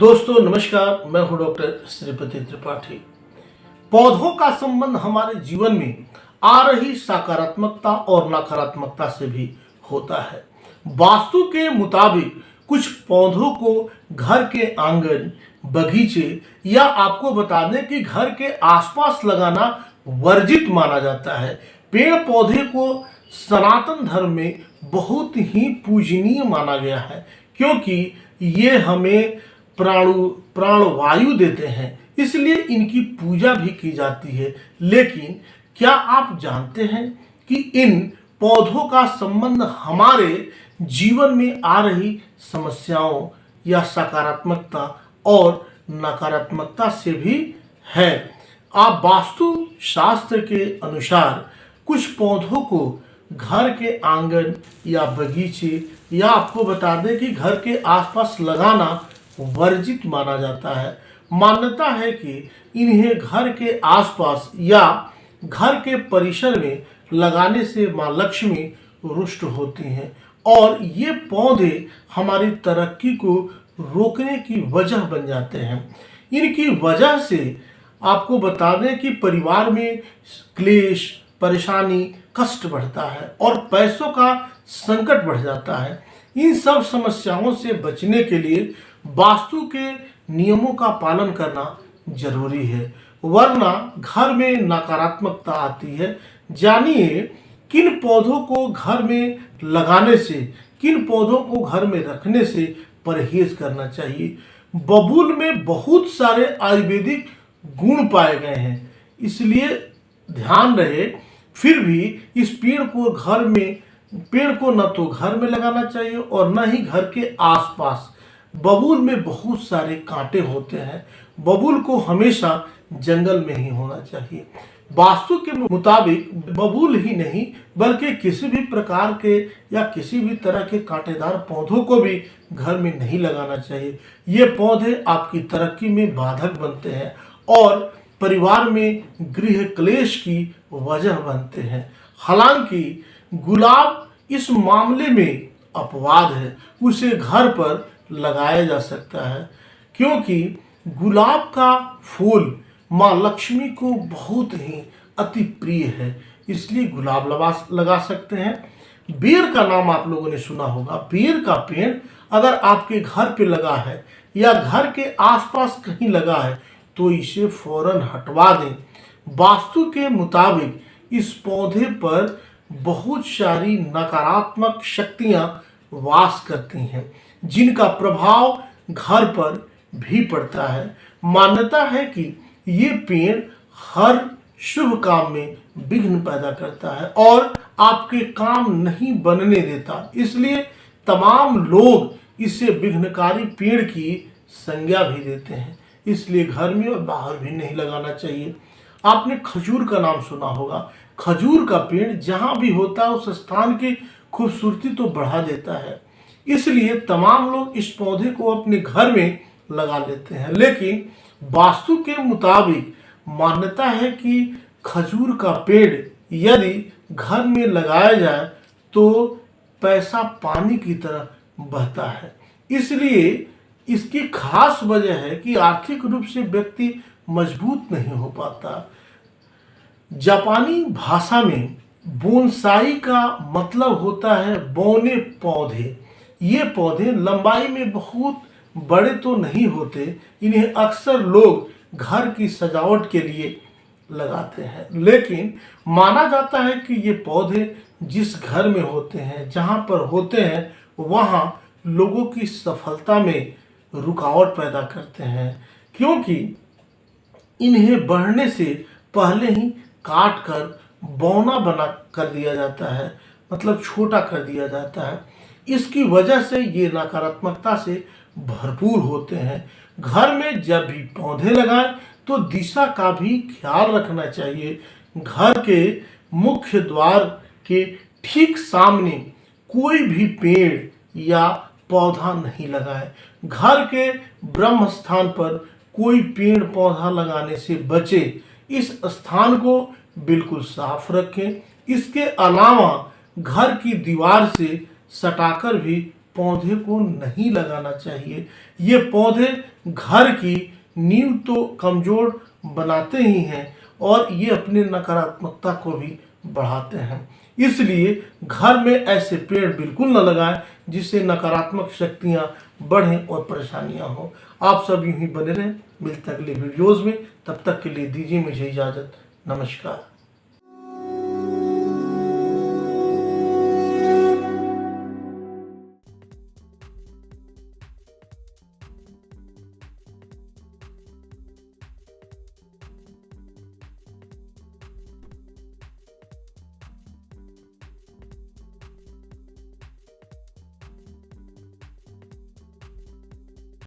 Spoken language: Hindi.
दोस्तों नमस्कार, मैं हूं डॉक्टर श्रीपति त्रिपाठी। पौधों का संबंध हमारे जीवन में आ रही सकारात्मकता और नकारात्मकता से भी होता है। वास्तु के मुताबिक कुछ पौधों को घर के आंगन, बगीचे या आपको बता दें कि घर के आसपास लगाना वर्जित माना जाता है। पेड़ पौधे को सनातन धर्म में बहुत ही पूजनीय माना गया है, क्योंकि ये हमें प्राणवायु देते हैं, इसलिए इनकी पूजा भी की जाती है। लेकिन क्या आप जानते हैं कि इन पौधों का संबंध हमारे जीवन में आ रही समस्याओं या सकारात्मकता और नकारात्मकता से भी है? आप वास्तु शास्त्र के अनुसार कुछ पौधों को घर के आंगन या बगीचे या आपको बता दें कि घर के आसपास लगाना वर्जित माना जाता है। मान्यता है कि इन्हें घर के आसपास या घर के परिसर में लगाने से मां लक्ष्मी रुष्ट होती हैं और ये पौधे हमारी तरक्की को रोकने की वजह बन जाते हैं। इनकी वजह से आपको बता दें कि परिवार में क्लेश, परेशानी, कष्ट बढ़ता है और पैसों का संकट बढ़ जाता है। इन सब समस्याओं से बचने के लिए वास्तु के नियमों का पालन करना जरूरी है, वरना घर में नकारात्मकता आती है। जानिए किन पौधों को घर में लगाने से, किन पौधों को घर में रखने से परहेज करना चाहिए। बबूल में बहुत सारे आयुर्वेदिक गुण पाए गए हैं, इसलिए ध्यान रहे। फिर भी इस पेड़ को न तो घर में लगाना चाहिए और न ही घर के आसपास। बबूल में बहुत सारे कांटे होते हैं, बबूल को हमेशा जंगल में ही होना चाहिए। वास्तु के मुताबिक बबूल ही नहीं बल्कि किसी भी प्रकार के या किसी भी तरह के कांटेदार पौधों को भी घर में नहीं लगाना चाहिए। ये पौधे आपकी तरक्की में बाधक बनते हैं और परिवार में गृह क्लेश की वजह बनते हैं। हालांकि गुलाब इस मामले में अपवाद है, उसे घर पर लगाया जा सकता है, क्योंकि गुलाब का फूल मां लक्ष्मी को बहुत ही अति प्रिय है, इसलिए गुलाब लगा सकते हैं। बेर का नाम आप लोगों ने सुना होगा। बेर का पेड़ अगर आपके घर पे लगा है या घर के आसपास कहीं लगा है तो इसे फौरन हटवा दें। वास्तु के मुताबिक इस पौधे पर बहुत सारी नकारात्मक शक्तियां वास करती हैं, जिनका प्रभाव घर पर भी पड़ता है। मान्यता है कि ये पेड़ हर शुभ काम में विघ्न पैदा करता है और आपके काम नहीं बनने देता, इसलिए तमाम लोग इसे विघ्नकारी पेड़ की संज्ञा भी देते हैं। इसलिए घर में और बाहर भी नहीं लगाना चाहिए। आपने खजूर का नाम सुना होगा। खजूर का पेड़ जहां भी होता है उस स्थान की खूबसूरती तो बढ़ा देता है, इसलिए तमाम लोग इस पौधे को अपने घर में लगा लेते हैं। लेकिन वास्तु के मुताबिक मान्यता है कि खजूर का पेड़ यदि घर में लगाया जाए तो पैसा पानी की तरह बहता है, इसलिए इसकी खास वजह है कि आर्थिक रूप से व्यक्ति मजबूत नहीं हो पाता। जापानी भाषा में बोनसाई का मतलब होता है बौने पौधे। ये पौधे लंबाई में बहुत बड़े तो नहीं होते, इन्हें अक्सर लोग घर की सजावट के लिए लगाते हैं। लेकिन माना जाता है कि ये पौधे जिस घर में होते हैं, जहाँ पर होते हैं, वहाँ लोगों की सफलता में रुकावट पैदा करते हैं, क्योंकि इन्हें बढ़ने से पहले ही काट कर बौना बना कर दिया जाता है, मतलब छोटा कर दिया जाता है। इसकी वजह से ये नकारात्मकता से भरपूर होते हैं। घर में जब भी पौधे लगाएं तो दिशा का भी ख्याल रखना चाहिए। घर के मुख्य द्वार के ठीक सामने कोई भी पेड़ या पौधा नहीं लगाएं। घर के ब्रह्म स्थान पर कोई पेड़ पौधा लगाने से बचे। इस स्थान को बिल्कुल साफ रखें। इसके अलावा घर की दीवार से सटाकर भी पौधे को नहीं लगाना चाहिए। ये पौधे घर की नींव तो कमज़ोर बनाते ही हैं और ये अपने नकारात्मकता को भी बढ़ाते हैं। इसलिए घर में ऐसे पेड़ बिल्कुल न लगाएं जिससे नकारात्मक शक्तियां बढ़ें और परेशानियां हों। आप सब यूं ही बने रहें। मिलते हैं अगले वीडियोज़ में, तब तक के लिए दीजिए मुझे इजाज़त। नमस्कार।